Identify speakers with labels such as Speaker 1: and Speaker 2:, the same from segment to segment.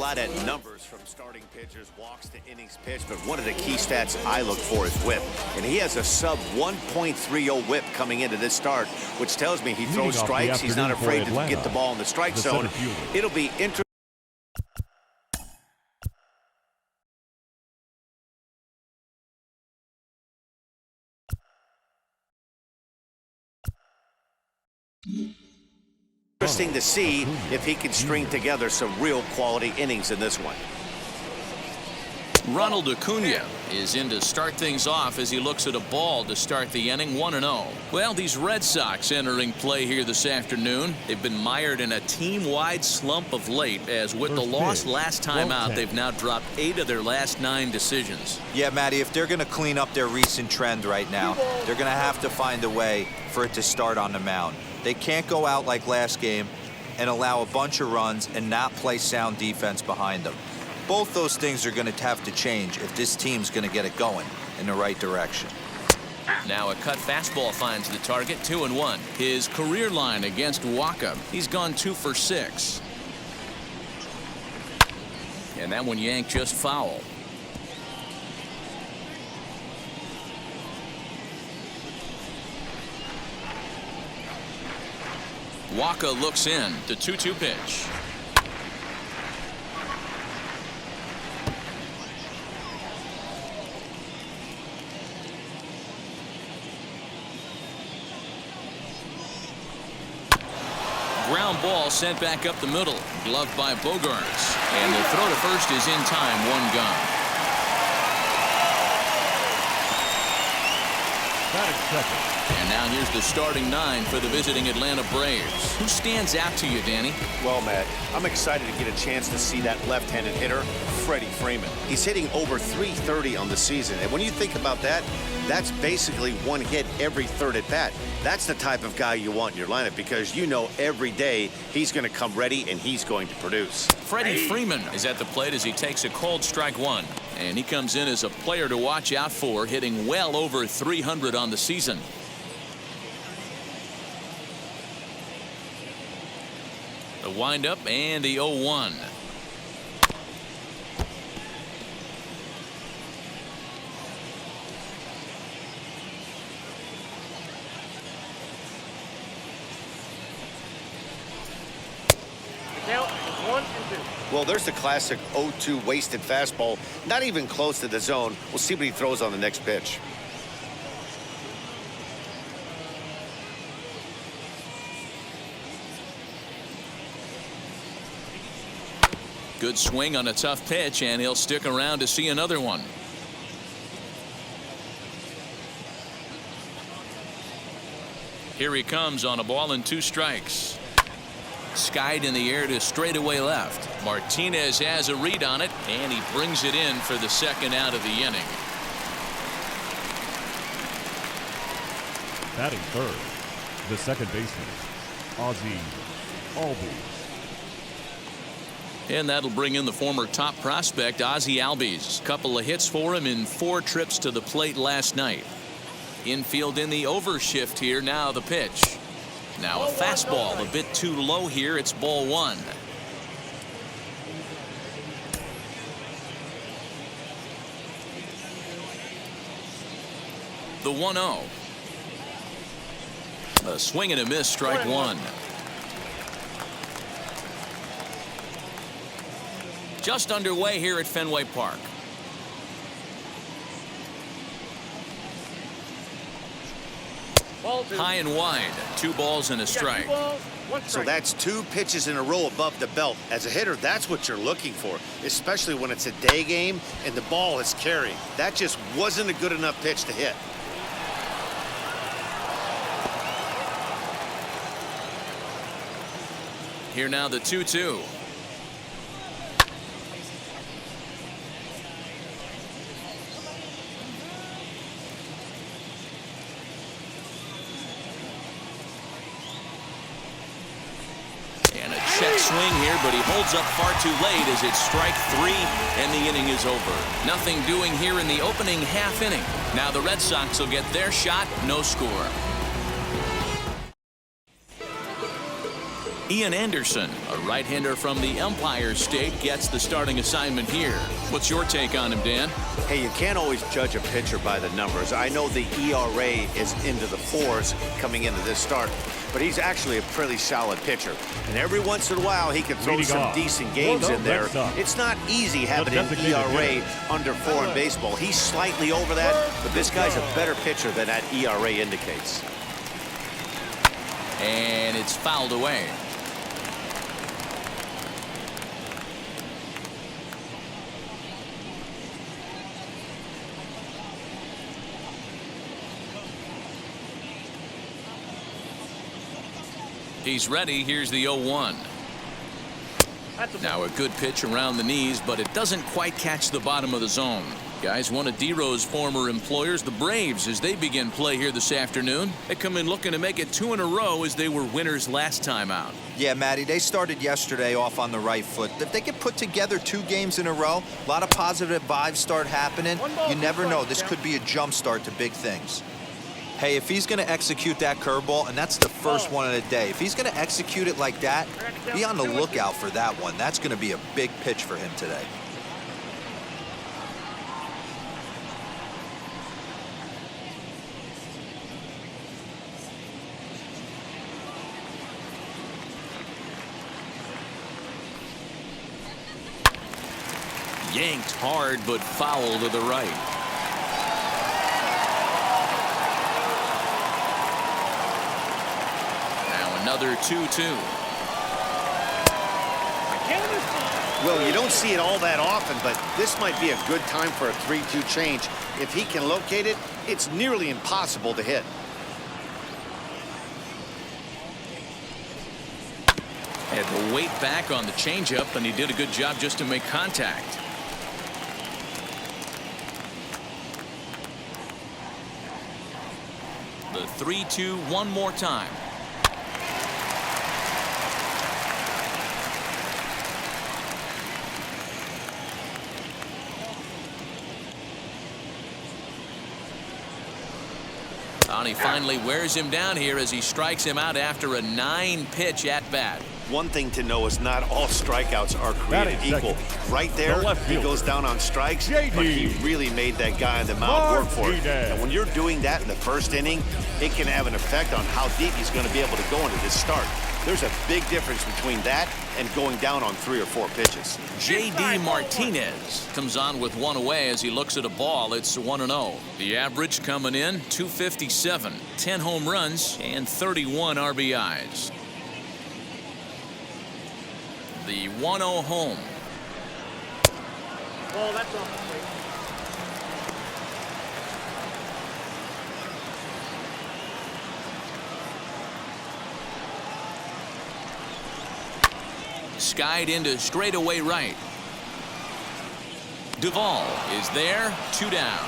Speaker 1: lot at numbers from starting pitchers, walks to innings pitched, but one of the key stats I look for is whip. And he has a sub 1.30 whip coming into this start, which tells me he throws strikes. He's not afraid to get the ball in the strike zone. It'll be interesting. Interesting to see if he can string together some real quality innings in this one.
Speaker 2: Ronald Acuna is in to start things off as he looks at a ball to start the inning. 1-0. Well, these Red Sox entering play here this afternoon. They've been mired in a team-wide slump of late, as with the loss last time out, they've now dropped 8 of their last 9 decisions.
Speaker 3: Yeah, Matty, if they're going to clean up their recent trend right now, they're going to have to find a way for it to start on the mound. They can't go out like last game and allow a bunch of runs and not play sound defense behind them. Both those things are going to have to change if this team's going to get it going in the right direction.
Speaker 2: Now a cut fastball finds the target. 2-1. His career line against Waka. He's gone 2 for 6. And that one yanked just foul. Waka looks in. The 2-2 pitch. Ground ball sent back up the middle. Gloved by Bogarts. And the throw to first is in time. 1 gone. And now here's the starting 9 for the visiting Atlanta Braves. Who stands out to you, Danny?
Speaker 1: Well, Matt, I'm excited to get a chance to see that left-handed hitter, Freddie Freeman. He's hitting over .330 on the season. And when you think about that, that's basically 1 hit every 3rd at bat. That's the type of guy you want in your lineup, because you know every day he's going to come ready and he's going to produce.
Speaker 2: Freddie Freeman is at the plate as he takes a called strike 1. And he comes in as a player to watch out for, hitting well over .300 on the season. The windup and the 0-1.
Speaker 1: Well, there's the classic 0-2 wasted fastball, not even close to the zone. We'll see what he throws on the next pitch.
Speaker 2: Good swing on a tough pitch, and he'll stick around to see another one. Here he comes on a ball and 2 strikes. Skied in the air to straightaway left. Martinez has a read on it, and he brings it in for the 2nd out of the inning.
Speaker 4: Batting 3rd, the second baseman, Ozzie Albies.
Speaker 2: And that'll bring in the former top prospect, Ozzie Albies. Couple of hits for him in 4 trips to the plate last night. Infield in the overshift here. Now the pitch. Now a fastball a bit too low here. It's ball 1. The 1-0. A swing and a miss, strike 1. Just underway here at Fenway Park. High and wide. 2 balls and a strike.
Speaker 1: So that's 2 pitches in a row above the belt. As a hitter, that's what you're looking for, especially when it's a day game and the ball is carrying. That just wasn't a good enough pitch to hit.
Speaker 2: Here now the 2-2. And a check swing here, but he holds up far too late as it's strike 3 and the inning is over. Nothing doing here in the opening half inning. Now the Red Sox will get their shot. No score. Ian Anderson, a right-hander from the Empire State, gets the starting assignment here. What's your take on him, Dan?
Speaker 1: Hey, you can't always judge a pitcher by the numbers. I know the ERA is into the 4s coming into this start, but he's actually a pretty solid pitcher. And every once in a while, he can throw
Speaker 4: Leading
Speaker 1: some
Speaker 4: off
Speaker 1: decent games
Speaker 4: for the
Speaker 1: in there.
Speaker 4: Red Sox,
Speaker 1: It's not easy having an
Speaker 4: designated
Speaker 1: ERA
Speaker 4: hitter,
Speaker 1: under 4 in baseball. He's slightly over that, but this guy's a better pitcher than that ERA indicates.
Speaker 2: And it's fouled away. He's ready. Here's the 0-1. Now a good pitch around the knees, but it doesn't quite catch the bottom of the zone. Guys, one of D-Row's former employers, the Braves, as they begin play here this afternoon. They come in looking to make it 2 in a row as they were winners last time out.
Speaker 3: Yeah, Matty, they started yesterday off on the right foot. If they can put together 2 games in a row, a lot of positive vibes start happening. You never know. This could be a jump start to big things. Hey, if he's going to execute that curveball, and that's the first one of the day, if he's going to execute it like that, be on the lookout for that one. That's going to be a big pitch for him today.
Speaker 2: Yanked hard, but foul to the right. Another 2-2.
Speaker 1: Well, you don't see it all that often, but this might be a good time for a 3-2 change. If he can locate it, it's nearly impossible to hit.
Speaker 2: Had to wait back on the changeup, and he did a good job just to make contact. The 3-2 one more time. And he finally wears him down here as he strikes him out after a 9-pitch at-bat.
Speaker 1: One thing to know is not all strikeouts are created equal. Right there, he goes down on strikes, but he really made that guy on the mound work for it. And when you're doing that in the first inning, it can have an effect on how deep he's going to be able to go into this start. There's a big difference between that and going down on 3 or 4 pitches.
Speaker 2: J.D. Martinez comes on with 1 away as he looks at a ball. It's 1-0. The average coming in, 257, 10 home runs, and 31 RBIs. The 1-0 home.
Speaker 5: Oh, that's off the plate.
Speaker 2: Skied into straightaway right. Duvall is there, 2 down.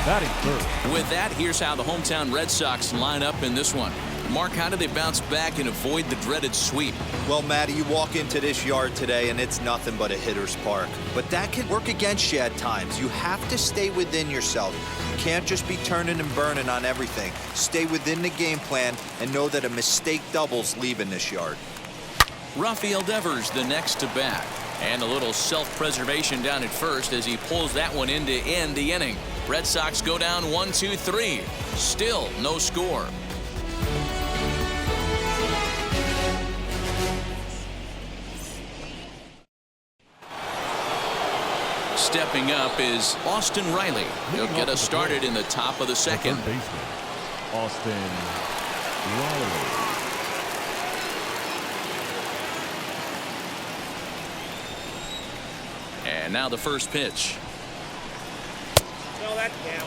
Speaker 4: Batting third.
Speaker 2: With that, here's how the hometown Red Sox line up in this one. Mark, how do they bounce back and avoid the dreaded sweep?
Speaker 3: Well, Matty, you walk into this yard today and it's nothing but a hitter's park. But that can work against you at times. You have to stay within yourself. You can't just be turning and burning on everything. Stay within the game plan and know that a mistake doubles leaving this yard.
Speaker 2: Rafael Devers the next to bat. And a little self-preservation down at first as he pulls that one in to end the inning. Red Sox go down 1-2-3. Still no score. Stepping up is Austin Riley. He'll get us started in the top of the second.
Speaker 4: Third baseman, Austin Riley.
Speaker 2: And now the first pitch.
Speaker 5: No, that counts.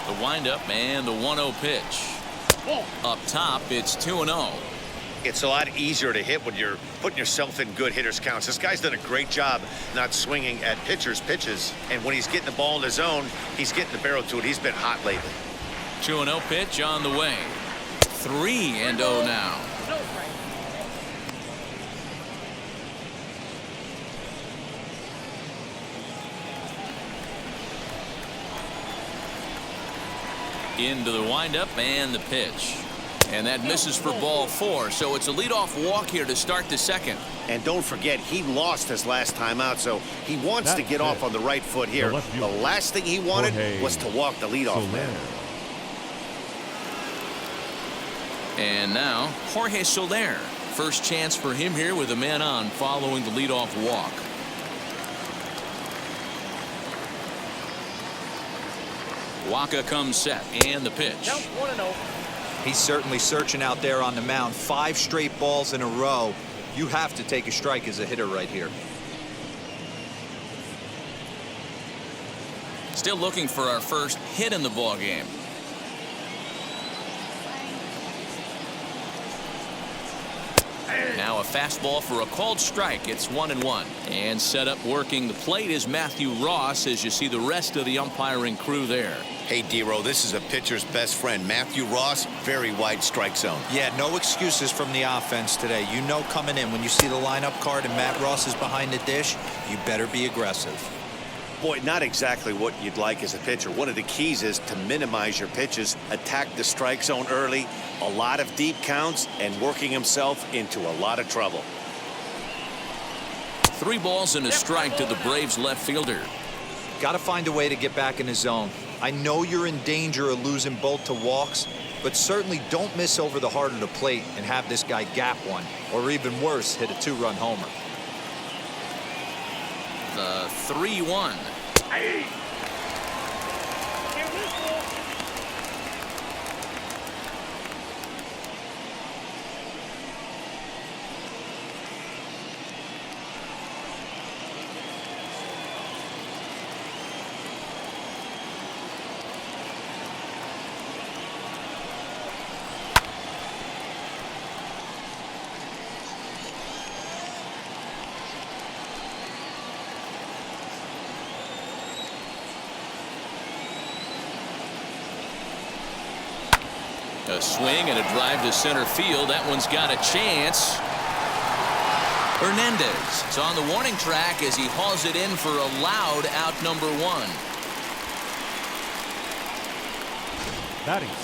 Speaker 2: The windup and the 1-0 pitch. Up top, it's 2-0.
Speaker 1: It's a lot easier to hit when you're putting yourself in good hitters' counts. This guy's done a great job not swinging at pitchers' pitches. And when he's getting the ball in his zone, he's getting the barrel to it. He's been hot lately.
Speaker 2: 2-0 pitch on the way. 3-0 now. Into the windup and the pitch. And that misses for ball 4. So it's a leadoff walk here to start the second.
Speaker 1: And don't forget, he lost his last time out, so he wants to get off on the right foot here. The last thing he wanted was to walk the leadoff man.
Speaker 2: And now Jorge Soler. First chance for him here with a man on following the leadoff walk. Waka comes set and the pitch.
Speaker 5: Count 1-0.
Speaker 3: He's certainly searching out there on the mound. 5 straight balls in a row. You have to take a strike as a hitter right here.
Speaker 2: Still looking for our first hit in the ball game. Now a fastball for a called strike. It's 1-1. And set up working the plate is Matthew Ross as you see the rest of the umpiring crew there.
Speaker 1: Hey, D-Row, this is a pitcher's best friend. Matthew Ross, very wide strike zone.
Speaker 3: Yeah, no excuses from the offense today. You know coming in when you see the lineup card and Matt Ross is behind the dish, you better be aggressive.
Speaker 1: Boy, not exactly what you'd like as a pitcher. One of the keys is to minimize your pitches, attack the strike zone early, a lot of deep counts, and working himself into a lot of trouble.
Speaker 2: 3 balls and a strike to the Braves left fielder.
Speaker 3: Got to find a way to get back in the zone. I know you're in danger of losing both to walks, but certainly don't miss over the heart of the plate and have this guy gap one, or even worse, hit a 2-run homer.
Speaker 2: The 3-1. A swing and a drive to center field. That one's got a chance. Hernandez is on the warning track as he hauls it in for a loud out number 1.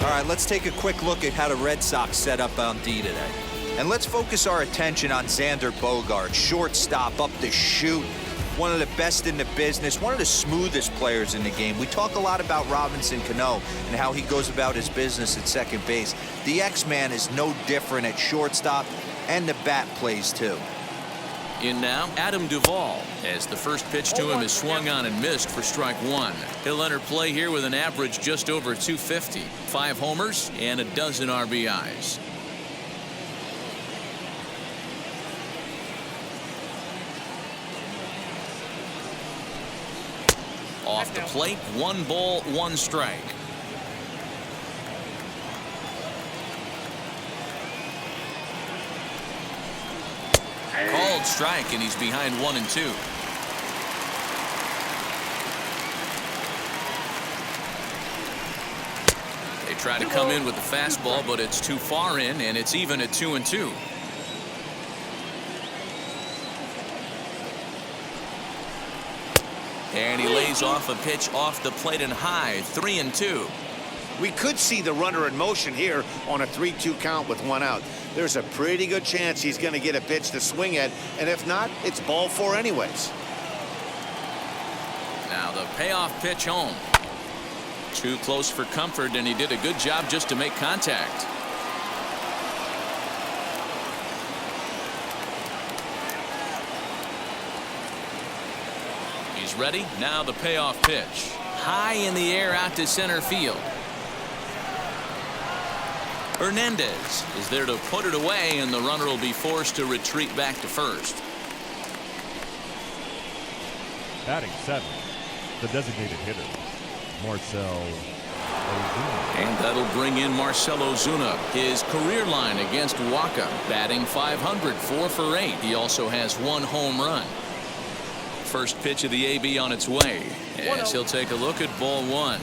Speaker 3: All right, let's take a quick look at how the Red Sox set up on D today. And let's focus our attention on Xander Bogaerts, shortstop up the chute. One of the best in the business, one of the smoothest players in the game. We talk a lot about Robinson Cano and how he goes about his business at second base. The X-Man is no different at shortstop, and the bat plays too.
Speaker 2: In now, Adam Duvall, as the first pitch to him is swung on and missed for strike 1. He'll enter play here with an average just over 250, 5 homers and a dozen RBIs. Off the plate, 1 ball, 1 strike. Called strike, and he's behind 1-2. They try to come in with the fastball, but it's too far in, and it's even at 2-2. And he lays off a pitch off the plate and high, 3-2.
Speaker 1: We could see the runner in motion here on a 3-2 count with 1 out. There's a pretty good chance he's going to get a pitch to swing at, and if not, it's ball 4 anyways.
Speaker 2: Now the payoff pitch home. Too close for comfort, and he did a good job just to make contact. He's ready. Now the payoff pitch. High in the air out to center field. Hernandez is there to put it away, and the runner will be forced to retreat back to first.
Speaker 4: Batting 7th, the designated hitter, Marcell Ozuna.
Speaker 2: And that'll bring in Marcell Ozuna. His career line against Waka, batting .500, 4 for 8. He also has 1 home run. First pitch of the AB on its way, as he'll take a look at ball 1.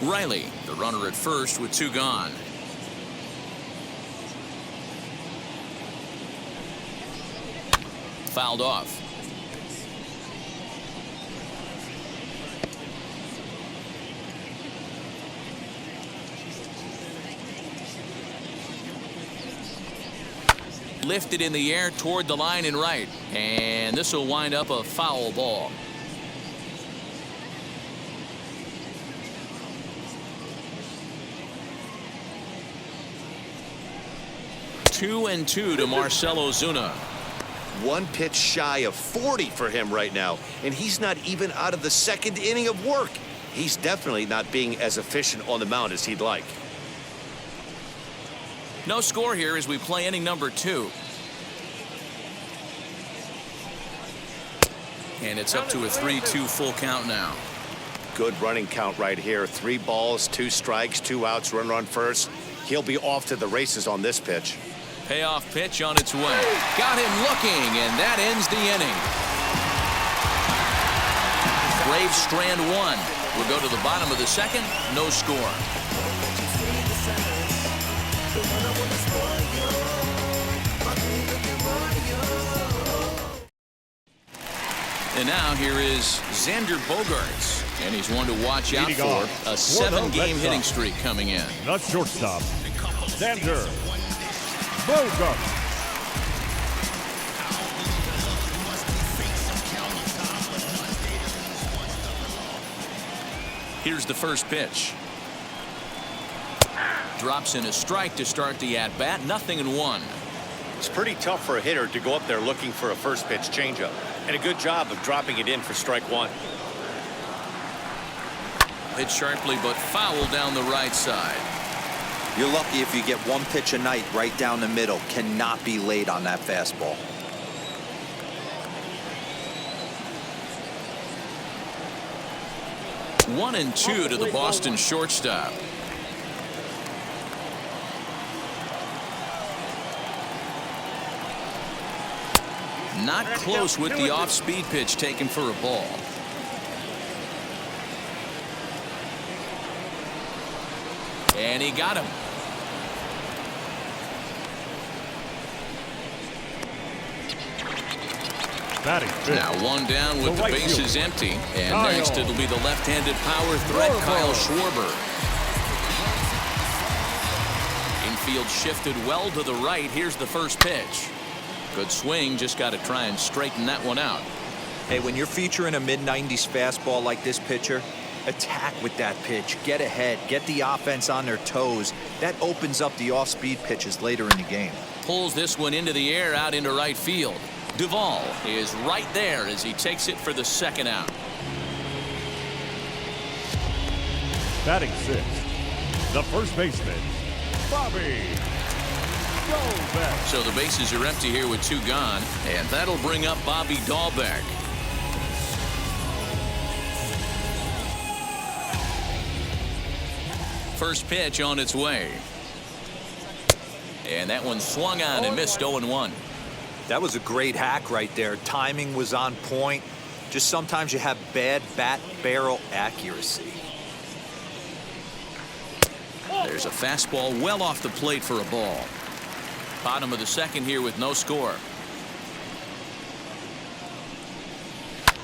Speaker 2: Riley, the runner at first with 2 gone. Fouled off. Lifted in the air toward the line and right. And this will wind up a foul ball. 2-2 to Marcell Ozuna.
Speaker 1: One pitch shy of 40 for him right now, and he's not even out of the second inning of work. He's definitely not being as efficient on the mound as he'd like.
Speaker 2: No score here as we play inning number 2. And it's up to a 3-2 full count now.
Speaker 1: Good running count right here. 3 balls, 2 strikes, 2 outs, runner on first. He'll be off to the races on this pitch.
Speaker 2: Payoff pitch on its way. Got him looking, and that ends the inning. Braves strand 1. We'll go to the bottom of the second. No score. And now here is Xander Bogaerts, and he's one to watch out for. A 7-game hitting streak coming in.
Speaker 4: The shortstop, Xander Bogaerts.
Speaker 2: Here's the first pitch. Drops in a strike to start the at-bat. 0-1.
Speaker 1: It's pretty tough for a hitter to go up there looking for a first pitch changeup, and a good job of dropping it in for strike 1.
Speaker 2: Hit sharply but foul down the right side.
Speaker 3: You're lucky if you get one pitch a night right down the middle. Cannot be late on that fastball.
Speaker 2: One and 2 to the Boston shortstop. Not close with the off-speed pitch taken for a ball. And he got him. Now 1 down with the bases empty. And next it'll be the left-handed power threat, Kyle Schwarber. Infield shifted well to the right. Here's the first pitch. Good swing, just got to try and straighten that one out.
Speaker 3: Hey, when you're featuring a mid-90s fastball like this pitcher, attack with that pitch. Get ahead. Get the offense on their toes. That opens up the off-speed pitches later in the game.
Speaker 2: Pulls this one into the air out into right field. Duvall is right there as he takes it for the second out.
Speaker 4: Batting 6th, the first baseman, Bobby Dahlbeck.
Speaker 2: So the bases are empty here with 2 gone, and that'll bring up Bobby Dahlbeck. First pitch on its way. And that one swung on and missed 0-1.
Speaker 3: That was a great hack right there. Timing was on point. Just sometimes you have bad bat barrel accuracy.
Speaker 2: There's a fastball well off the plate for a ball. Bottom of the second here with no score.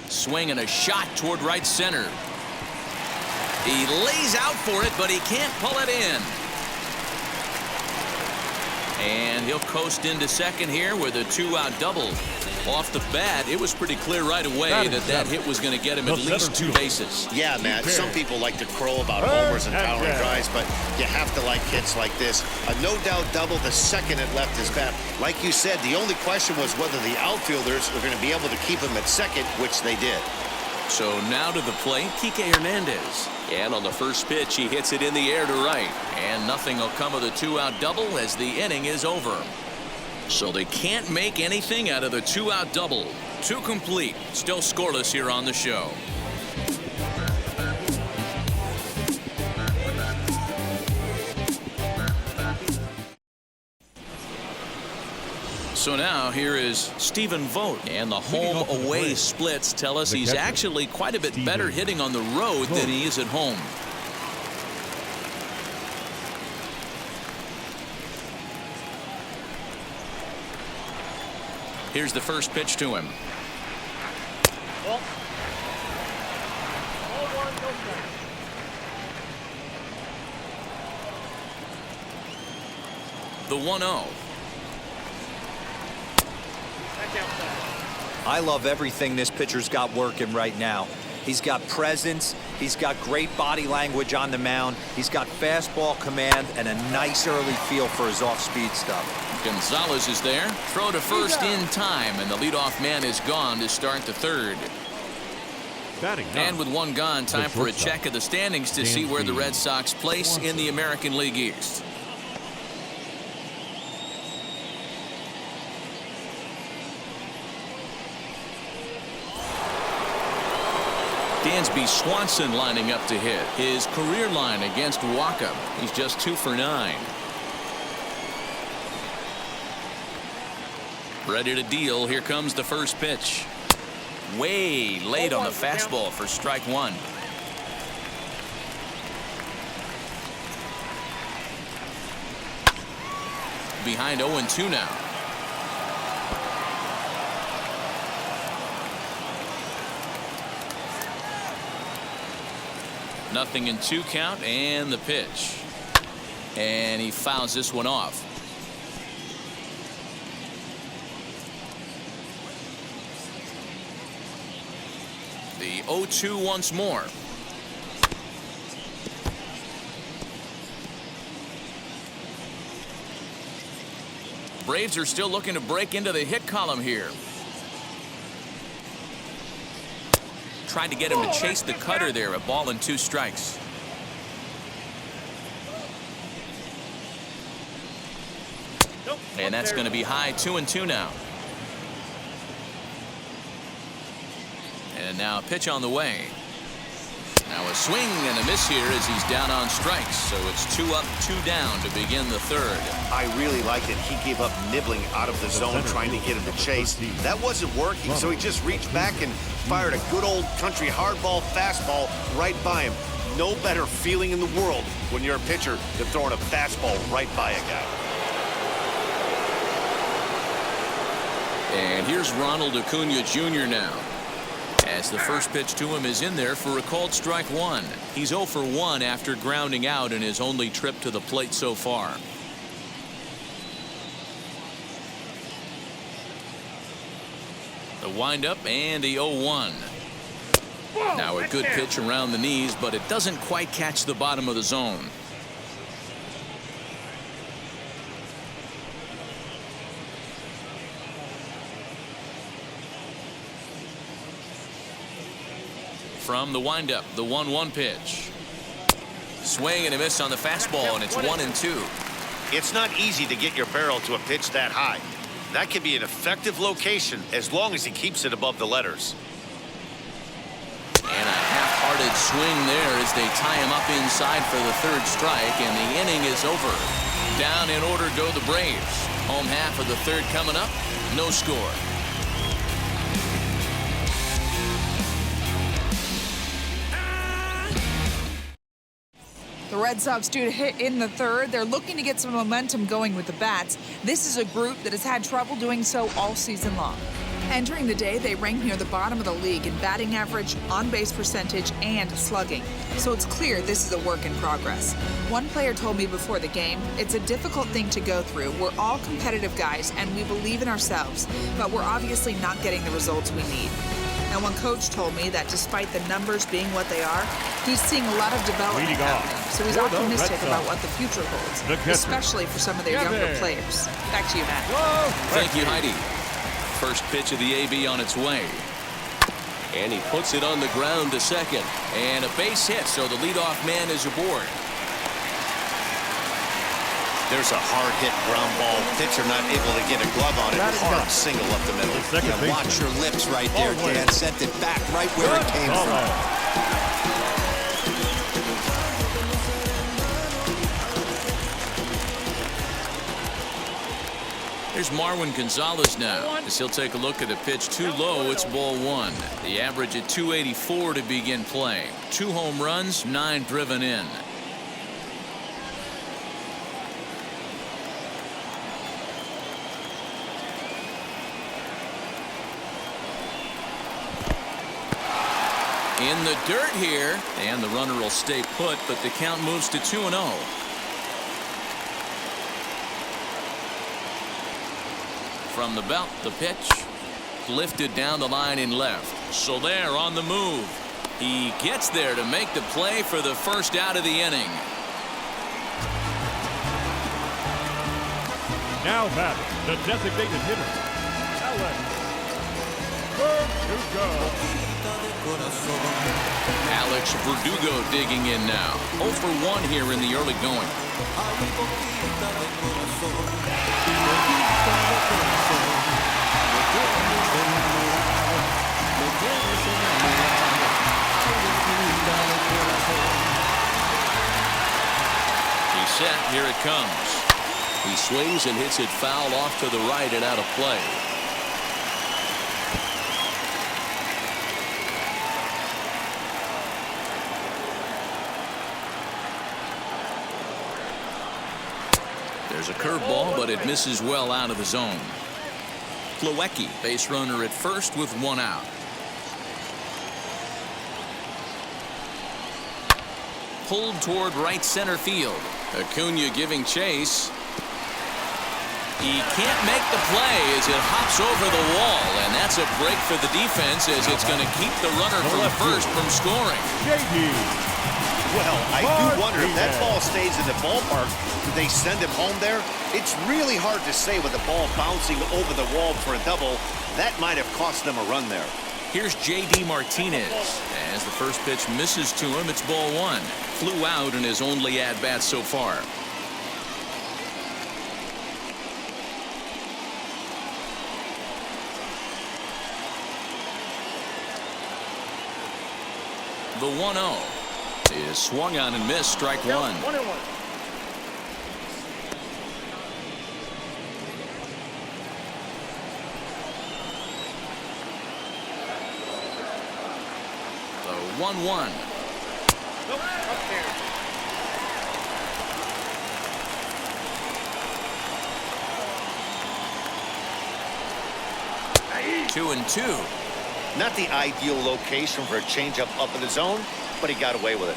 Speaker 2: Swing and a shot toward right center. He lays out for it, but he can't pull it in. And he'll coast into second here with a 2-out double. Off the bat, it was pretty clear right away that hit was going to get him at least 2 bases.
Speaker 1: Yeah, Matt, some people like to crow about homers and powering drives, but you have to like hits like this. A no-doubt double the second it left his bat. Like you said, the only question was whether the outfielders were going to be able to keep him at second, which they did.
Speaker 2: So now to the plate, Kike Hernandez. And on the first pitch, he hits it in the air to right. And nothing will come of the 2-out double as the inning is over. So they can't make anything out of the 2-out double. 2 complete. Still scoreless here on the show. So now here is Stephen Vogt, and the home-away splits tell us he's actually quite a bit better hitting on the road than he is at home. Here's the first pitch to him. The 1-0.
Speaker 5: Back outside.
Speaker 3: I love everything this pitcher's got working right now. He's got presence. He's got great body language on the mound. He's got fastball command and a nice early feel for his off-speed stuff.
Speaker 2: Gonzalez is there. Throw to first in time, and the leadoff man is gone to start the third.
Speaker 4: Batting
Speaker 2: And with one gone, time for a
Speaker 4: shortstop,
Speaker 2: check of the standings to see where the Red Sox place in the American League East. Dansby Swanson lining up to hit his career line against Waka. He's just 2 for 9. Ready to deal. Here comes the first pitch. Way late on the fastball for strike one. Behind 0-2 now. Nothing in 2 count, and the pitch. And he fouls this one off. The 0-2 once more. Braves are still looking to break into the hit column here. Tried to get him to chase the cutter there. A ball and 2 strikes.
Speaker 5: Nope.
Speaker 2: And that's going to be high. 2-2 now. And now a pitch on the way. Now a swing and a miss here as he's down on strikes. So it's 2 up, 2 down to begin the third.
Speaker 1: I really liked it. He gave up nibbling out of the zone trying to get him to chase. That wasn't working, so he just reached back and fired a good old country hardball fastball right by him. No better feeling in the world when you're a pitcher than throwing a fastball right by a guy.
Speaker 2: And here's Ronald Acuna Jr. now. As the first pitch to him is in there for a called strike one. He's 0 for 1 after grounding out in his only trip to the plate so far. The windup and the 0-1. Now a good pitch around the knees, but it doesn't quite catch the bottom of the zone. From the windup, the 1-1 pitch. Swing and a miss on the fastball, and it's 1-2.
Speaker 1: It's not easy to get your barrel to a pitch that high. That can be an effective location as long as he keeps it above the letters.
Speaker 2: And a half-hearted swing there as they tie him up inside for the third strike, and the inning is over. Down in order go the Braves. Home half of the third coming up. No score.
Speaker 6: The Red Sox due to hit in the third. They're looking to get some momentum going with the bats. This is a group that has had trouble doing so all season long. Entering the day, they rank near the bottom of the league in batting average, on-base percentage, and slugging. So it's clear this is a work in progress. One player told me before the game, it's a difficult thing to go through. We're all competitive guys, and we believe in ourselves, but we're obviously not getting the results we need. And one coach told me that despite the numbers being what they are, he's seeing a lot of development happening. So he's optimistic about what the future holds, especially for some of their younger players. Back to you, Matt.
Speaker 2: Thank you, Heidi. First pitch of the AB on its way. And he puts it on the ground to second. And a base hit, so the leadoff man is aboard.
Speaker 1: There's a hard hit ground ball. Pitcher not able to get a glove on it. Hard single up the middle.
Speaker 3: Yeah, watch your lips right there, Dan. Sent it back right where it came from.
Speaker 2: Here's Marwin Gonzalez now, as he'll take a look at a pitch too low. It's ball 1. The average at 284 to begin play. 2 home runs, 9 driven in. In the dirt here, and the runner will stay put, but the count moves to 2-0. From the belt, the pitch. lifted down the line in left. So there on the move. He gets there to make the play for the first out of the inning.
Speaker 4: Now batting, the designated hitter, Alex Verdugo.
Speaker 2: Alex Verdugo digging in now. 0 for 1 here in the early going. He's set. Here it comes. He swings and hits it foul off to the right and out of play. There's a curveball, but it misses well out of the zone. Plawecki, base runner at first with 1 out. Pulled toward right center field. Acuna giving chase. He can't make the play as it hops over the wall, and that's a break for the defense as it's going to keep the runner from first from scoring.
Speaker 1: Well, I do wonder if that ball stays in the ballpark, do they send him home there? It's really hard to say with the ball bouncing over the wall for a double. That might have cost them a run there.
Speaker 2: Here's J.D. Martinez. As the first pitch misses to him, it's ball 1. Flew out in his only at-bat so far. The 1-0 is swung on and missed. Strike 1.
Speaker 5: 1-1.
Speaker 2: The 1-1.
Speaker 5: Nope, up there.
Speaker 2: 2-2.
Speaker 1: Not the ideal location for a changeup up in the zone, but he got away with it.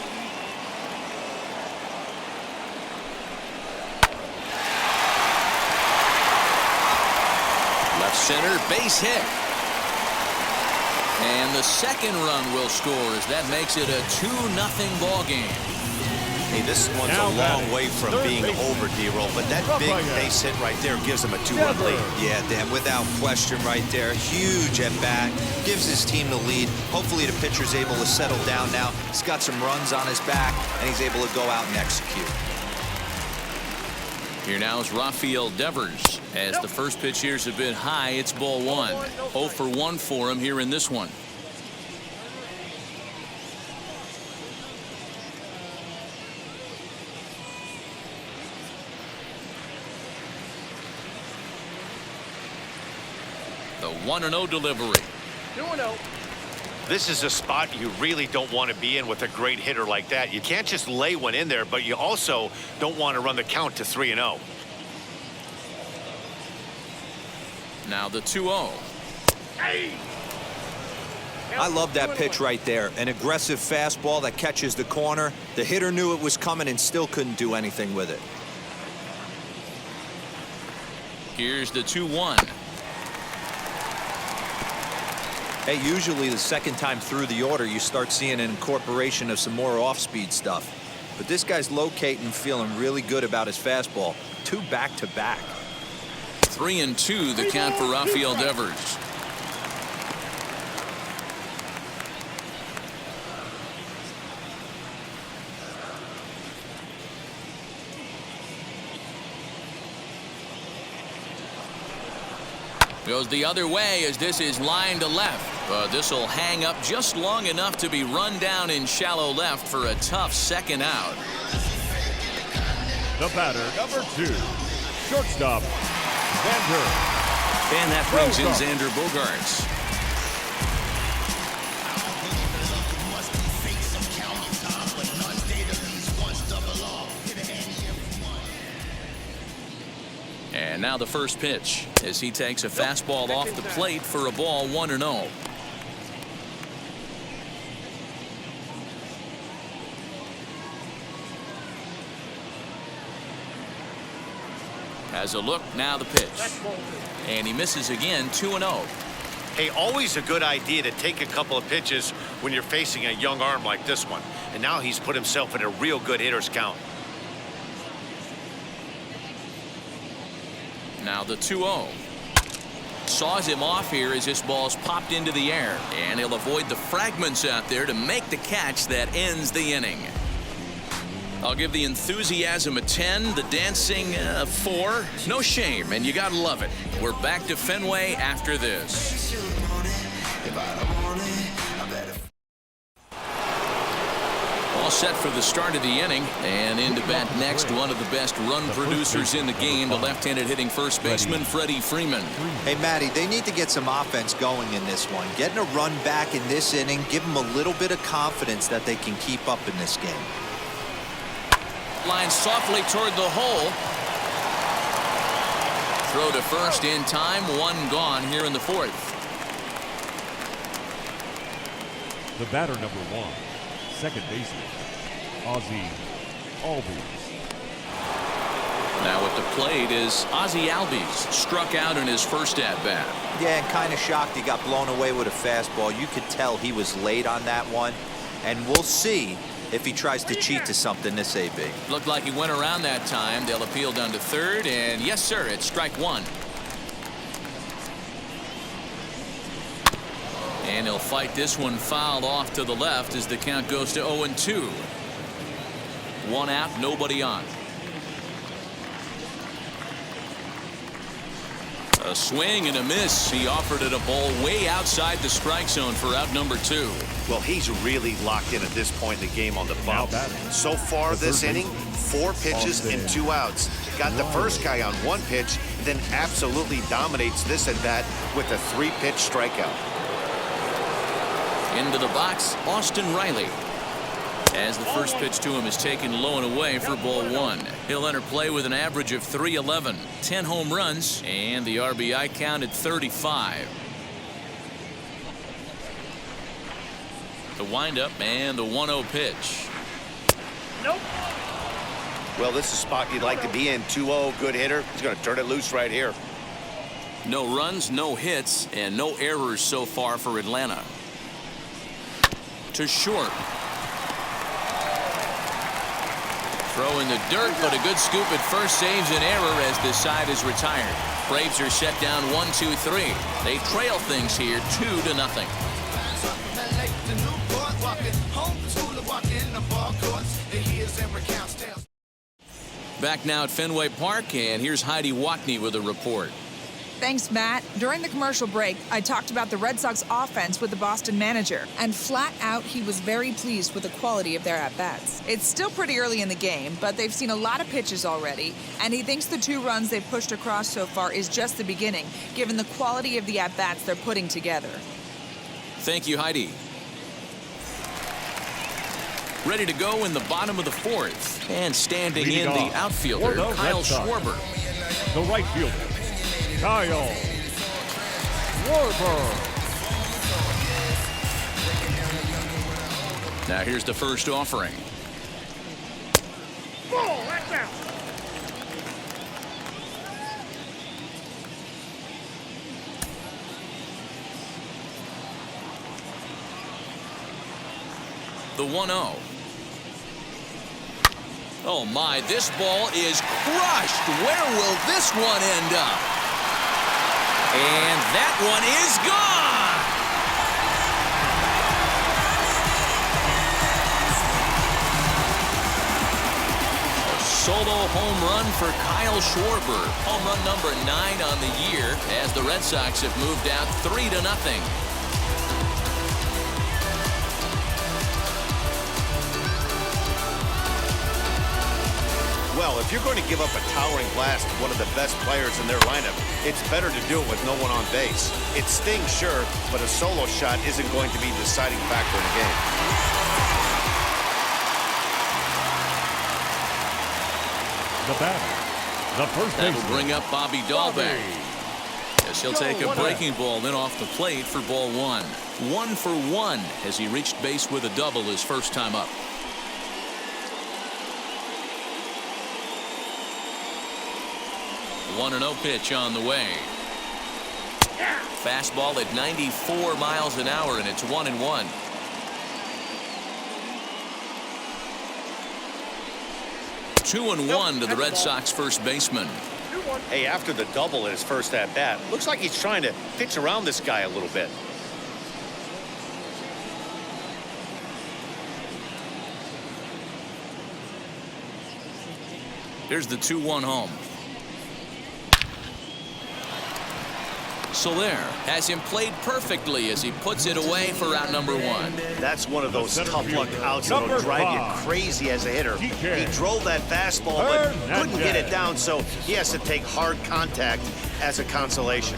Speaker 2: Left center, base hit. And the second run will score as that makes it a 2-0 ball game.
Speaker 1: Hey, this one's a long way from being over, D-Roll, but that big base hit right there gives him a 2-1 lead.
Speaker 3: Yeah, Dan, without question right there. Huge at bat. Gives his team the lead. Hopefully the pitcher's able to settle down now. He's got some runs on his back, and he's able to go out and execute.
Speaker 2: Here now is Rafael Devers. As the first pitch here's a bit high, it's ball 1. 0 for 1 for him here in this one. The 1-0 delivery.
Speaker 5: 2-0.
Speaker 1: This is a spot you really don't want to be in with a great hitter like that. You can't just lay one in there, but you also don't want to run the count to 3-0.
Speaker 2: Now the 2-0.
Speaker 5: Hey.
Speaker 3: I love that pitch right there. An aggressive fastball that catches the corner. The hitter knew it was coming and still couldn't do anything with it.
Speaker 2: Here's the 2-1.
Speaker 3: Hey, usually the second time through the order, you start seeing an incorporation of some more off-speed stuff. But this guy's locating, feeling really good about his fastball. 2 back-to-back.
Speaker 2: 3-2 the count for Rafael Devers. Goes the other way as this is line to left. But this will hang up just long enough to be run down in shallow left for a tough second out.
Speaker 4: The batter, number 2, shortstop, Xander.
Speaker 2: And that brings in Xander Bogaerts. And now the first pitch as he takes a fastball off the plate for a ball 1-0. Has a look, now the pitch. And he misses again, 2-0.
Speaker 1: Hey, always a good idea to take a couple of pitches when you're facing a young arm like this one. And now he's put himself in a real good hitter's count.
Speaker 2: Now the 2-0. Saws him off here as this ball's popped into the air. And he'll avoid the fragments out there to make the catch that ends the inning. I'll give the enthusiasm a 10, the dancing a 4. No shame, and you gotta love it. We're back to Fenway after this. All set for the start of the inning, and in to bat next, one of the best run producers in the game, the left-handed hitting first baseman, Freddie Freeman.
Speaker 3: Hey, Matty, they need to get some offense going in this one. Getting a run back in this inning, give them a little bit of confidence that they can keep up in this game.
Speaker 2: Line softly toward the hole. Throw to first in time, one gone here in the fourth.
Speaker 4: The batter, number 1, second baseman, Ozzie Albies.
Speaker 2: Now at the plate is Ozzie Albies, struck out in his first at-bat.
Speaker 3: Yeah, and kind of shocked he got blown away with a fastball. You could tell he was late on that one, and we'll see if he tries to cheat to something this AB.
Speaker 2: Looked like he went around that time. They'll appeal down to third, and yes, sir, it's strike one. And he'll fight this one fouled off to the left as the count goes to 0-2. One out, nobody on. A swing and a miss. He offered it a ball way outside the strike zone for out number 2.
Speaker 1: Well, he's really locked in at this point in the game on the bump. So far this inning, 4 pitches and 2 outs. Got the first guy on 1 pitch, then absolutely dominates this at bat with a 3-pitch strikeout.
Speaker 2: Into the box, Austin Riley. As the first pitch to him is taken low and away for ball 1. He'll enter play with an average of .311, 10 home runs, and the RBI count at 35. The windup and the 1-0 pitch.
Speaker 5: Nope.
Speaker 1: Well, this is a spot you'd like to be in. 2-0, good hitter. He's going to turn it loose right here.
Speaker 2: No runs, no hits, and no errors so far for Atlanta. To short. Throw in the dirt, but a good scoop at first saves an error as this side is retired. Braves are set down 1-2-3. They trail things here 2-0. Back now at Fenway Park, and here's Heidi Watney with a report.
Speaker 6: Thanks, Matt. During the commercial break, I talked about the Red Sox offense with the Boston manager, and flat out, he was very pleased with the quality of their at-bats. It's still pretty early in the game, but they've seen a lot of pitches already, and he thinks the 2 runs they've pushed across so far is just the beginning, given the quality of the at-bats they're putting together.
Speaker 2: Thank you, Heidi. Ready to go in the bottom of the fourth, and standing in the outfielder, Kyle Schwarber.
Speaker 4: The right fielder, Kyle Schwarber.
Speaker 2: Now here's the first offering.
Speaker 5: Ball, that's out.
Speaker 2: The 1-0. Oh my, this ball is crushed. Where will this one end up? And that one is gone. A solo home run for Kyle Schwarber. Home run number 9 on the year as the Red Sox have moved out 3-0.
Speaker 1: Well, if you're going to give up a towering blast to one of the best players in their lineup, it's better to do it with no one on base. It stings, sure, but a solo shot isn't going to be the deciding factor in the game.
Speaker 4: The batter, the first baseman.
Speaker 2: That'll bring up Bobby Dahlbeck. Yes, he'll take a breaking ball then off the plate for ball 1. 1 for 1 as he reached base with a double his first time up. The 1-0 pitch on the way. Fastball at 94 miles an hour, and it's 1-1. Two and one to the Red Sox first baseman.
Speaker 1: Hey, after the double in his first at-bat, looks like he's trying to pitch around this guy a little bit.
Speaker 2: Here's the 2-1 home. Soler has him played perfectly as he puts it away for out number one.
Speaker 1: That's one of those tough luck outs that'll drive you crazy as a hitter. He drove that fastball but couldn't get it down, so he has to take hard contact as a consolation.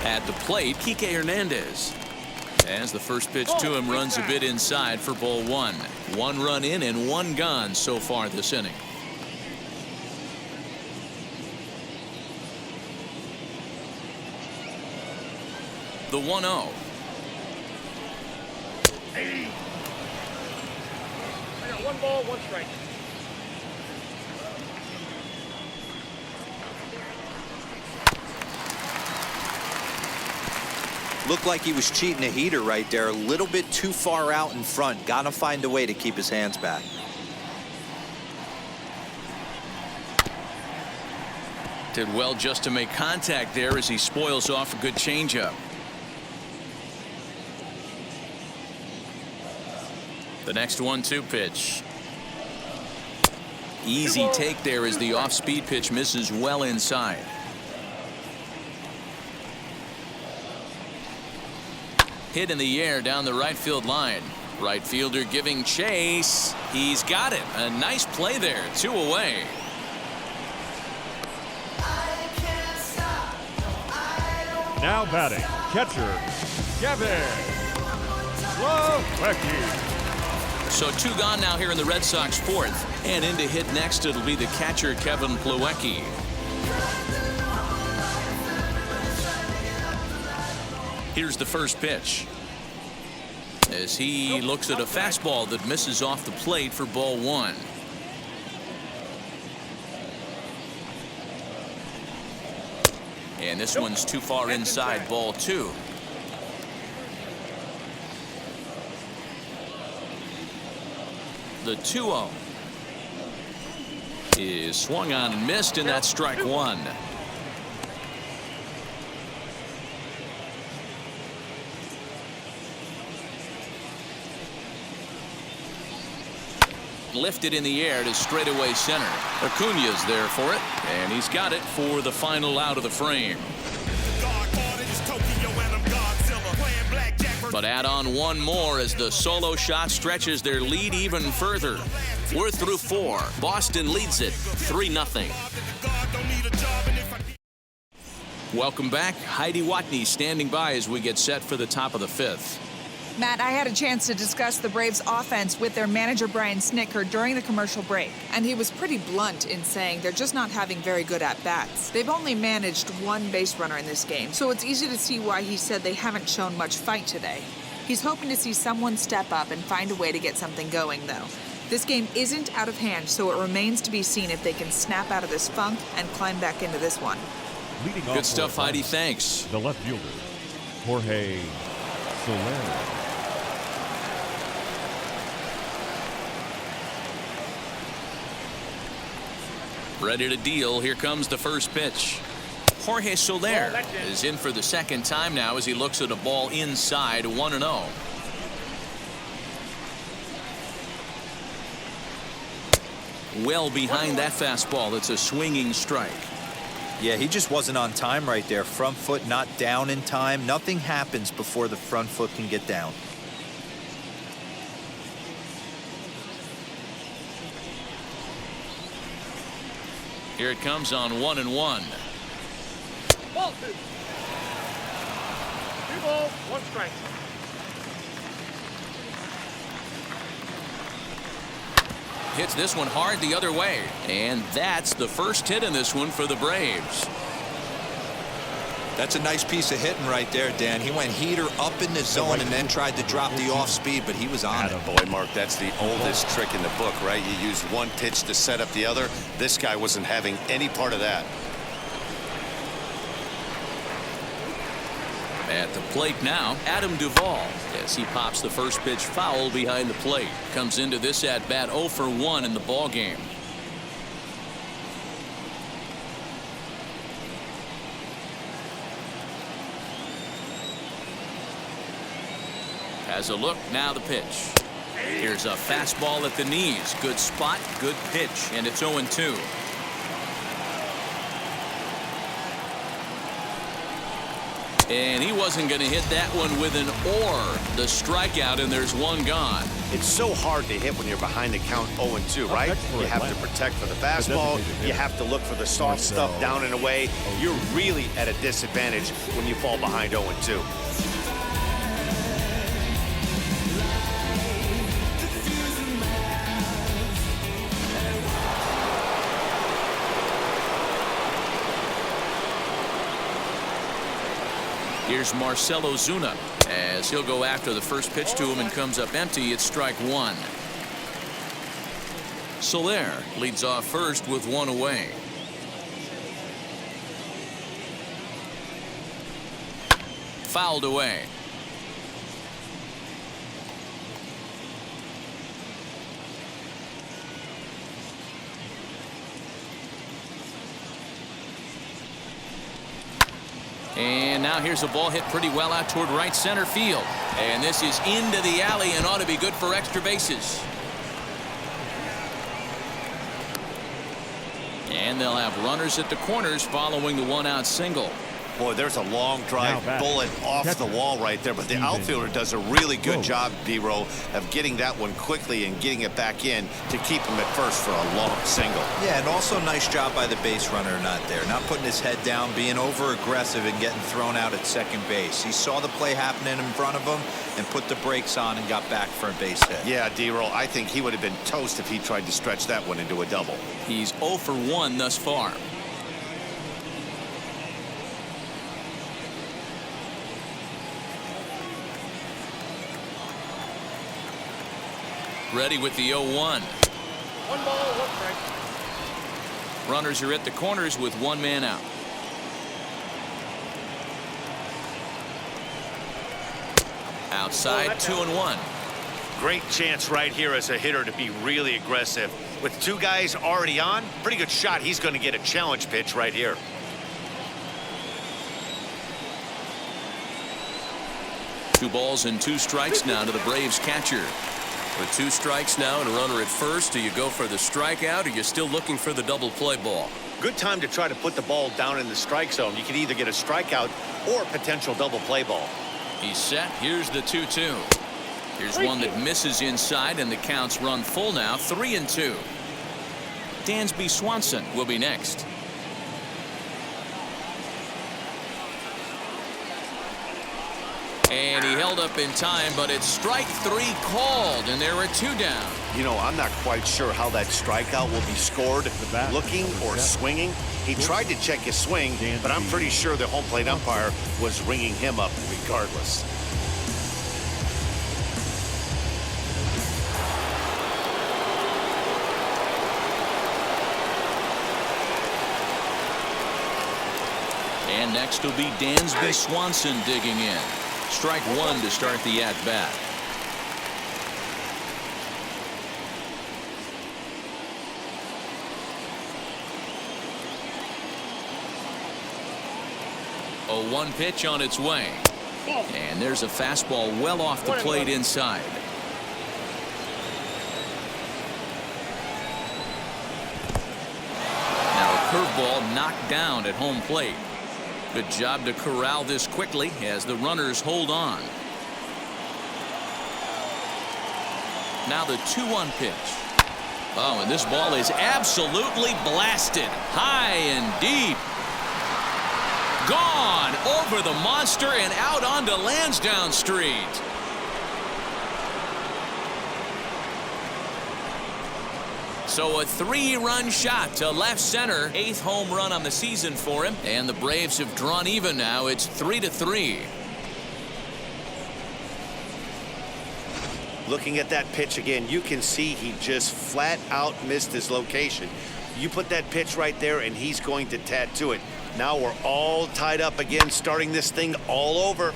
Speaker 2: At the plate, Kike Hernandez. As the first pitch to him runs a bit inside for ball one. 1 run in and 1 gone so far this inning. The 1-0.
Speaker 5: Hey. I got 1 ball, 1 strike.
Speaker 3: Looked like he was cheating a heater right there. A little bit too far out in front. Got to find a way to keep his hands back.
Speaker 2: Did well just to make contact there as he spoils off a good changeup. The next 1-2 pitch. Easy take there as the off-speed pitch misses well inside. Hit in the air down the right field line. Right fielder giving chase. He's got it. A nice play there. 2 away.
Speaker 4: Now batting, catcher, Gavin Plawecki.
Speaker 2: So 2 gone now here in the Red Sox 4th. And in to hit next, it'll be the catcher, Kevin Plawecki. Here's the first pitch. As he looks at a fastball that misses off the plate for ball 1. And this one's too far inside, ball 2. The 2-0 is swung on and missed, and that's strike 1. Lifted in the air to straightaway center. Acuna's there for it, and he's got it for the final out of the frame. But add on 1 more as the solo shot stretches their lead even further. We're through 4. Boston leads it 3-0. Welcome back. Heidi Watney standing by as we get set for the top of the 5th.
Speaker 6: Matt, I had a chance to discuss the Braves' offense with their manager, Brian Snitker, during the commercial break. And he was pretty blunt in saying they're just not having very good at-bats. They've only managed 1 base runner in this game, so it's easy to see why he said they haven't shown much fight today. He's hoping to see someone step up and find a way to get something going, though. This game isn't out of hand, so it remains to be seen if they can snap out of this funk and climb back into this one.
Speaker 2: Good stuff, Heidi. Thanks.
Speaker 4: The left fielder, Jorge Soler.
Speaker 2: Ready to deal. Here comes the first pitch. Jorge Soler is in for the second time now as he looks at a ball inside. 1-0. Well behind that fastball. It's a swinging strike.
Speaker 3: Yeah, he just wasn't on time right there. Front foot not down in time. Nothing happens before the front foot can get down.
Speaker 2: Here it comes on 1-1.
Speaker 5: Ball 2. 2 balls, 1 strike.
Speaker 2: Hits this one hard the other way. And that's the first hit in this one for the Braves.
Speaker 3: That's a nice piece of hitting right there, Dan. He went heater up in the zone and then tried to drop the off speed, but he was on it.
Speaker 1: Boy, Mark, that's the oldest trick in the book, right? You use one pitch to set up the other. This guy wasn't having any part of that.
Speaker 2: At the plate now, Adam Duvall, as he pops the first pitch foul behind the plate. Comes into this at-bat 0 for 1 in the ballgame. Has a look, now the pitch. Here's a fastball at the knees. Good spot, good pitch, and it's 0-2. And he wasn't going to hit that one with an or. The strikeout, and there's one gone.
Speaker 1: It's so hard to hit when you're behind the count 0-2, right? You have to protect for the fastball. You have to look for the soft stuff down and away. You're really at a disadvantage when you fall behind 0-2.
Speaker 2: Here's Marcell Ozuna as he'll go after the first pitch to him and comes up empty. It's strike one. Soler leads off first with one away. Fouled away. And now here's a ball hit pretty well out toward right center field. And this is into the alley and ought to be good for extra bases. And they'll have runners at the corners following the one-out single.
Speaker 1: Boy, there's a long drive bullet off the wall right there, but the outfielder does a really good job, D-Row, of getting that one quickly and getting it back in to keep him at first for a long single.
Speaker 3: Yeah, and also nice job by the base runner not there. Not putting his head down, being over-aggressive and getting thrown out at second base. He saw the play happening in front of him and put the brakes on and got back for a base hit.
Speaker 1: Yeah, D-Row, I think he would have been toast if he tried to stretch that one into a double.
Speaker 2: He's 0 for 1 thus far. Ready with the 0-1.
Speaker 5: 1 ball, 1 strike.
Speaker 2: Runners are at the corners with one man out. Outside, 2-1.
Speaker 1: Great chance right here as a hitter to be really aggressive. With two guys already on, pretty good shot. He's going to get a challenge pitch right here.
Speaker 2: Two balls and 2 strikes now to the Braves catcher. With 2 strikes now and a runner at first, do you go for the strikeout or are you still looking for the double play ball?
Speaker 1: Good time to try to put the ball down in the strike zone. You can either get a strikeout or a potential double play ball.
Speaker 2: He's set. Here's the 2-2. Here's one that misses inside and the counts run full now. 3-2. Dansby Swanson will be next. And he held up in time, but it's strike 3 called, and there are 2 down.
Speaker 1: You know, I'm not quite sure how that strikeout will be scored, looking or swinging. He tried to check his swing, but I'm pretty sure the home plate umpire was ringing him up regardless.
Speaker 2: And next will be Dansby Swanson digging in. Strike 1 to start the at-bat. A 1 pitch on its way. And there's a fastball well off the plate inside. Now a curveball knocked down at home plate. Good job to corral this quickly as the runners hold on. Now the 2-1 pitch. Oh, and this ball is absolutely blasted. High and deep. Gone over the monster and out onto Lansdowne Street. So a 3-run shot to left center. 8th home run on the season for him. And the Braves have drawn even now. It's 3-3.
Speaker 1: Looking at that pitch again, you can see he just flat out missed his location. You put that pitch right there and he's going to tattoo it. Now we're all tied up again, starting this thing all over.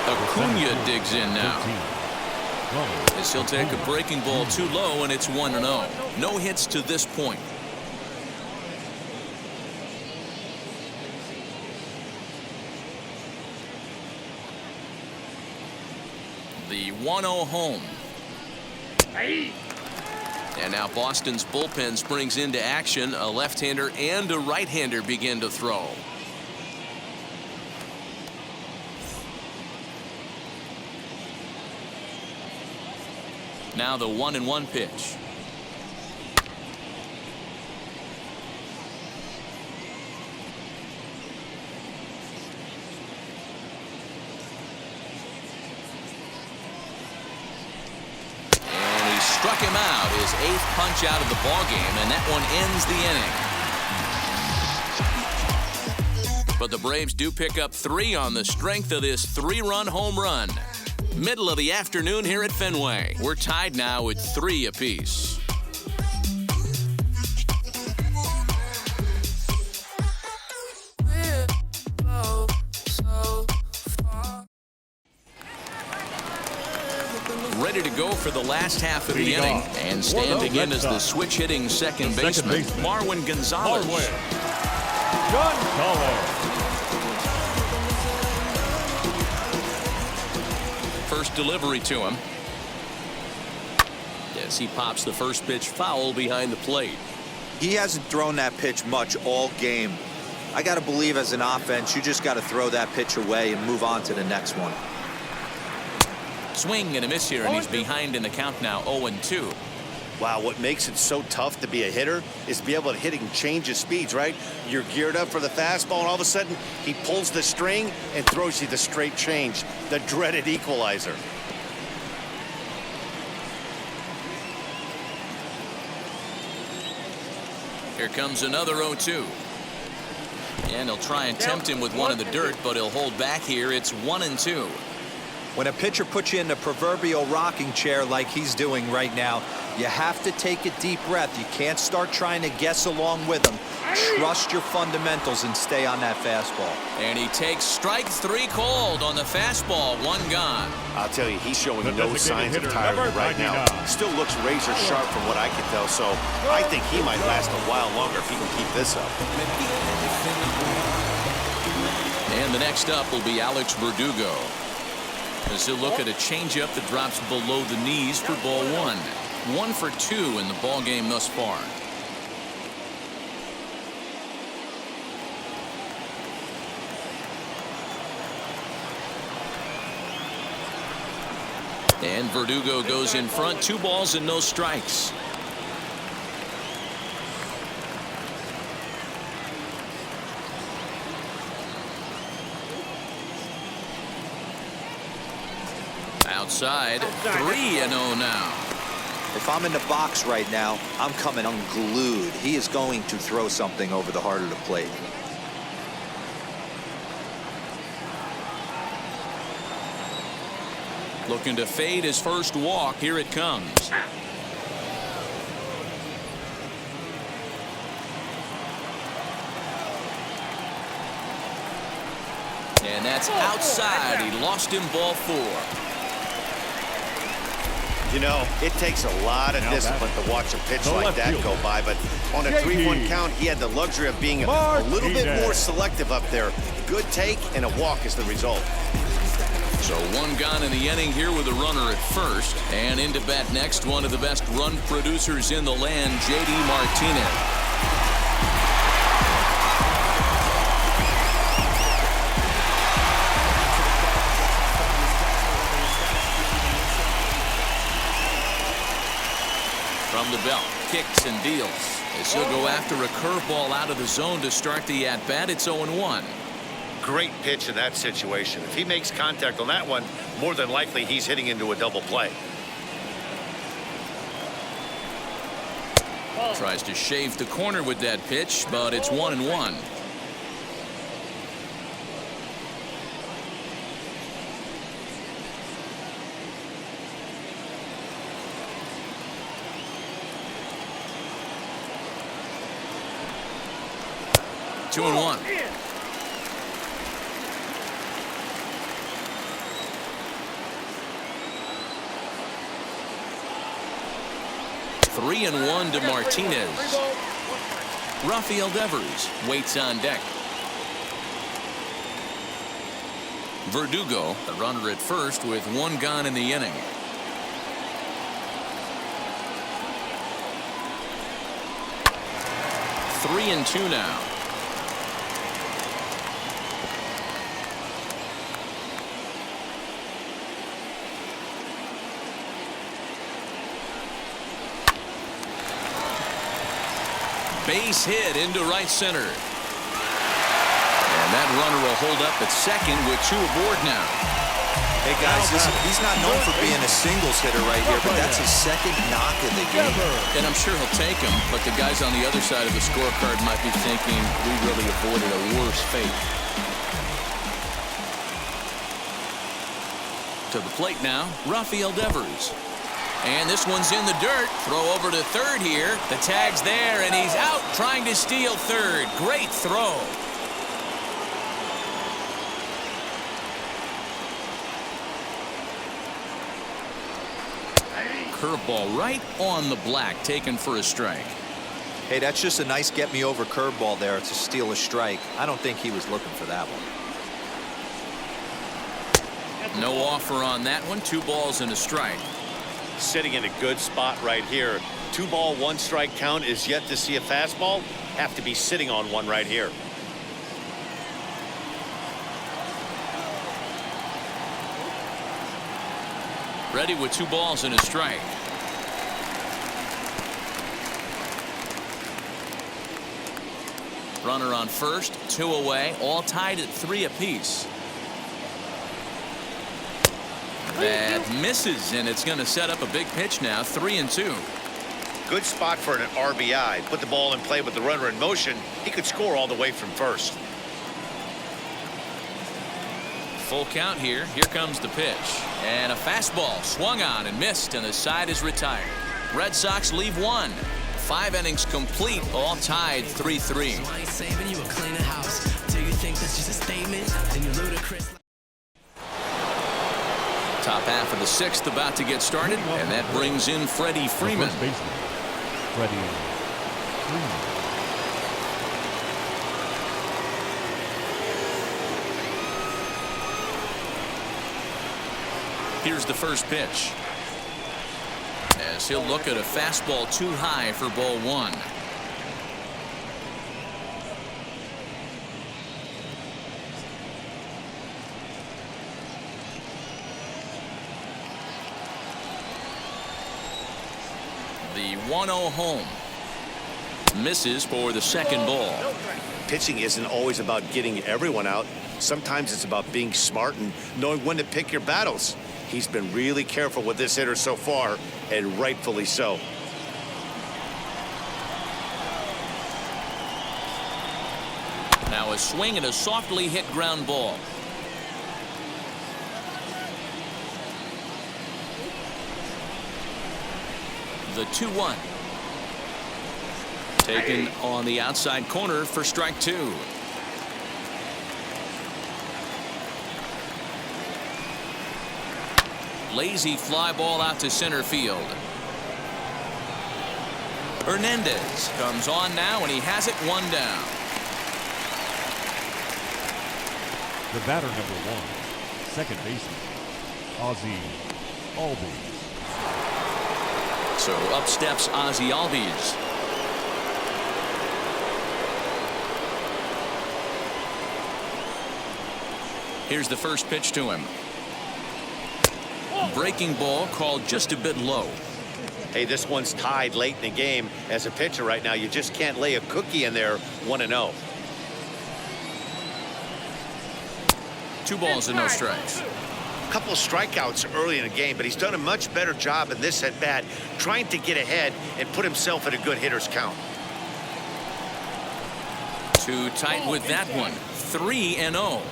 Speaker 2: Acuna digs in now. As he'll take a breaking ball too low, and it's 1-0. No hits to this point. The 1-0 home. And now Boston's bullpen springs into action. A left-hander and a right-hander begin to throw. Now the 1-1 pitch. And he struck him out, his 8th punch out of the ballgame, and that one ends the inning. But the Braves do pick up 3 on the strength of this 3-run home run. Middle of the afternoon here at Fenway. We're tied now with 3 apiece. Ready to go for the last half of the inning. And standing in as the switch-hitting second baseman, Marwin Gonzalez. First delivery to him. As he pops the first pitch foul behind the plate.
Speaker 3: He hasn't thrown that pitch much all game. I got to believe as an offense, you just got to throw that pitch away and move on to the next one.
Speaker 2: Swing and a miss here, and he's behind in the count now, 0-2.
Speaker 1: Wow, what makes it so tough to be a hitter is to be able to hit and change his speeds, right? You're geared up for the fastball, and all of a sudden, he pulls the string and throws you the straight change, the dreaded equalizer.
Speaker 2: Here comes another 0-2. And he'll try and tempt him with one in the dirt, but he'll hold back here. It's 1-2.
Speaker 3: When a pitcher puts you in the proverbial rocking chair like he's doing right now, you have to take a deep breath. You can't start trying to guess along with him. Trust your fundamentals and stay on that fastball.
Speaker 2: And he takes strike 3 called on the fastball. 1 gone.
Speaker 1: I'll tell you, he's showing no signs of tiring right now. Still looks razor sharp from what I can tell, so I think he might last a while longer if he can keep this up.
Speaker 2: And the next up will be Alex Verdugo, as he'll look at a changeup that drops below the knees for ball 1. 1 for 2 in the ball game thus far. And Verdugo goes in front. 2 balls and no strikes. Outside, 3-0 now.
Speaker 3: If I'm in the box right now, I'm coming unglued. He is going to throw something over the heart of the plate.
Speaker 2: Looking to fade his first walk. Here it comes. And that's outside. He lost him, ball 4.
Speaker 1: You know, it takes a lot of discipline to watch a pitch like that go by, but on a 3-1 count, he had the luxury of being a little bit more selective up there. Good take and a walk is the result.
Speaker 2: So 1 gone in the inning here with a runner at first. And into bat next, one of the best run producers in the land, J.D. Martinez. From the belt, kicks and deals as he'll go after a curveball out of the zone to start the at-bat. It's 0-1.
Speaker 1: great pitch in that situation. If he makes contact on that one, more than likely he's hitting into a double play.
Speaker 2: Tries to shave the corner with that pitch, but it's 1-1. Two and one. Three and one to Martinez. Rafael Devers waits on deck. Verdugo, the runner at first with one gone in the inning. Three and two now. Base hit into right center. And that runner will hold up at second with two aboard now.
Speaker 3: Hey guys, he's not known for being a singles hitter right here, but that's his second knock in the game.
Speaker 2: And I'm sure he'll take him, but the guys on the other side of the scorecard might be thinking we really avoided a worse fate. To the plate now, Rafael Devers. And this one's in the dirt. Throw over to third here. The tag's there, and he's out trying to steal third. Great throw. Curveball right on the black, taken for a strike.
Speaker 3: Hey, that's just a nice get-me-over curveball there to steal a strike. I don't think he was looking for that one.
Speaker 2: No offer on that one. 2 balls and a strike.
Speaker 1: Sitting in a good spot right here. 2 ball, 1 strike count is yet to see a fastball. Have to be sitting on one right here.
Speaker 2: Ready with 2 balls and a strike. Runner on first, 2 away, all tied at 3 apiece. That misses, and it's going to set up a big pitch now. 3 and 2.
Speaker 1: Good spot for an RBI. Put the ball in play with the runner in motion. He could score all the way from first.
Speaker 2: Full count here. Here comes the pitch. And a fastball swung on and missed, and the side is retired. Red Sox leave 1. 5 innings complete, all tied 3-3. Top half of the 6th about to get started, and that brings in Freddie Freeman.
Speaker 4: Freddie Freeman.
Speaker 2: Here's the first pitch. As he'll look at a fastball too high for ball 1. The 1-0 home. Misses for the second ball.
Speaker 1: Pitching isn't always about getting everyone out. Sometimes it's about being smart and knowing when to pick your battles. He's been really careful with this hitter so far, and rightfully so.
Speaker 2: Now a swing and a softly hit ground ball. The 2-1. Taken on the outside corner for strike 2. Lazy fly ball out to center field. Hernandez comes on now, and he has it 1 down.
Speaker 4: The batter number 1, second baseman, Ozzie Albies.
Speaker 2: So up steps Ozzie Albies. Here's the first pitch to him. Breaking ball called just a bit low.
Speaker 1: Hey, this one's tied late in the game. As a pitcher right now, you just can't lay a cookie in there 1-0.
Speaker 2: 2 balls and no strikes.
Speaker 1: A couple of strikeouts early in the game, but he's done a much better job in this at-bat trying to get ahead and put himself in a good hitter's count.
Speaker 2: Too tight with that one. 3-0.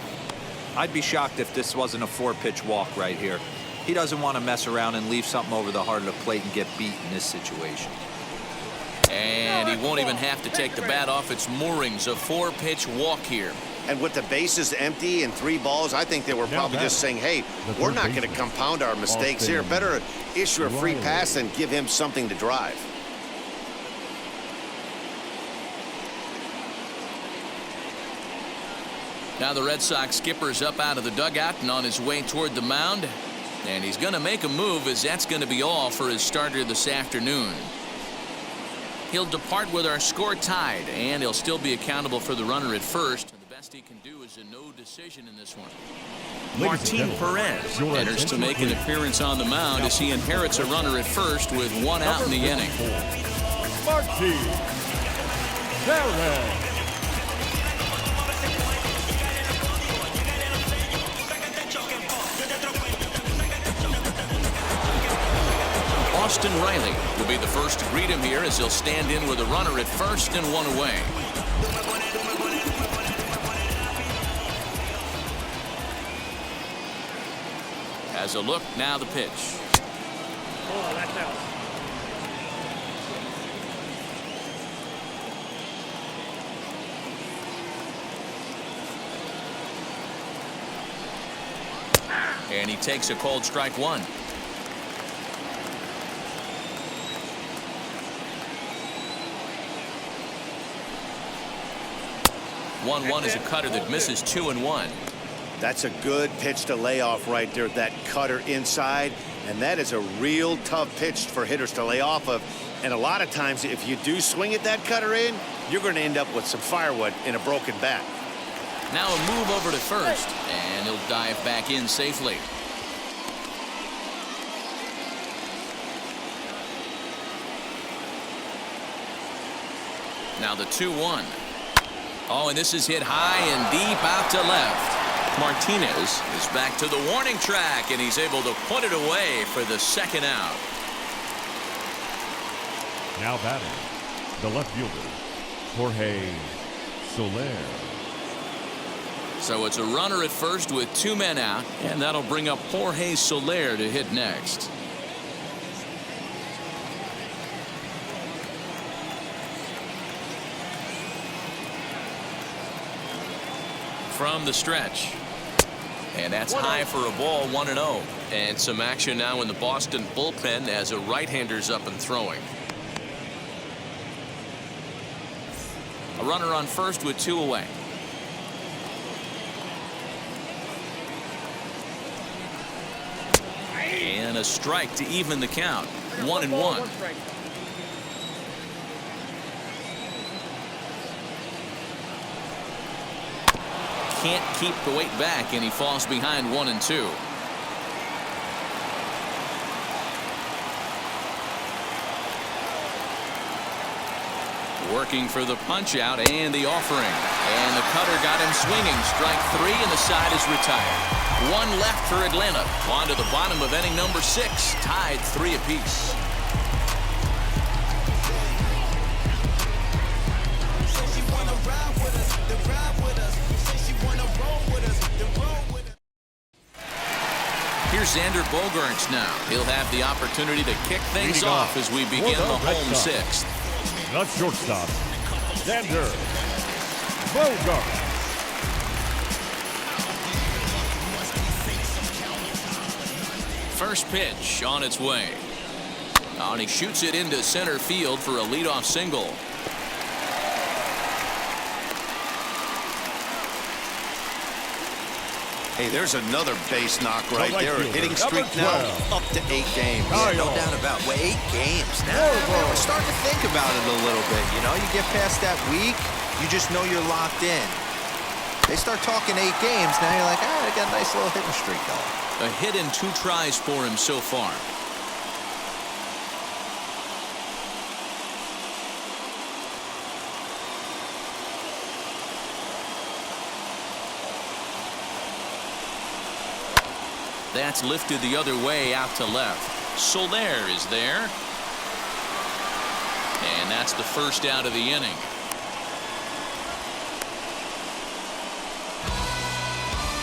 Speaker 3: I'd be shocked if this wasn't a 4-pitch walk right here. He doesn't want to mess around and leave something over the heart of the plate and get beat in this situation.
Speaker 2: And he won't even have to take the bat off its moorings. A 4-pitch walk here.
Speaker 1: And with the bases empty and 3 balls, I think they were probably just saying, hey, we're not going to compound our mistakes here. Better issue a free pass and give him something to drive.
Speaker 2: Now the Red Sox skipper's up out of the dugout and on his way toward the mound. And he's going to make a move, as that's going to be all for his starter this afternoon. He'll depart with our score tied, and he'll still be accountable for the runner at first. And the best he can do is a no decision in this one. Martin Perez enters to make an appearance on the mound as he inherits a runner at first with 1 out in the inning.
Speaker 4: Martin Perez.
Speaker 2: Austin Riley will be the first to greet him here as he'll stand in with a runner at first and 1 away. As a look, now the pitch.
Speaker 5: Oh, that's out.
Speaker 2: And he takes a called strike 1. One is a cutter that misses 2-1.
Speaker 1: That's a good pitch to lay off right there, that cutter inside. And that is a real tough pitch for hitters to lay off of. And a lot of times, if you do swing at that cutter in, you're going to end up with some firewood in a broken bat.
Speaker 2: Now a move over to first, and he'll dive back in safely. Now the 2-1. Oh, and this is hit high and deep out to left. Martinez is back to the warning track, and he's able to put it away for the 2nd out.
Speaker 4: Now batting, the left fielder, Jorge Soler.
Speaker 2: So it's a runner at first with 2 men out, and that'll bring up Jorge Soler to hit next. From the stretch. And that's high for a ball, 1-0. And some action now in the Boston bullpen as a right-hander's up and throwing. A runner on first with 2 away. And a strike to even the count. 1-1. Can't keep the weight back, and he falls behind 1-2. Working for the punch out and the offering, and the cutter got him swinging. Strike 3, and the side is retired. 1 left for Atlanta. On to the bottom of inning number 6, tied 3 apiece. Here's Xander Bogaerts now. He'll have the opportunity to kick things
Speaker 4: Leading
Speaker 2: off
Speaker 4: off
Speaker 2: as we
Speaker 4: for
Speaker 2: begin
Speaker 4: the
Speaker 2: the
Speaker 4: Red
Speaker 2: home
Speaker 4: Sox.
Speaker 2: 6th.
Speaker 4: The shortstop, Xander Bogaerts.
Speaker 2: First pitch on its way. Oh, and he shoots it into center field for a leadoff single.
Speaker 1: Hey, there's another base knock right
Speaker 4: right
Speaker 1: there.
Speaker 4: fielder,
Speaker 1: Hitting
Speaker 4: number
Speaker 1: streak now
Speaker 4: 12.
Speaker 1: up to 8 games.
Speaker 3: Yeah, no doubt about it. Well, 8 games. Now we're starting to think about it a little bit. You know, you get past that week, you just know you're locked in. They start talking 8 games, now you're like, they got a nice little hitting streak going.
Speaker 2: A hit in 2 tries for him so far. That's lifted the other way out to left. Soler is there. And that's the first out of the inning.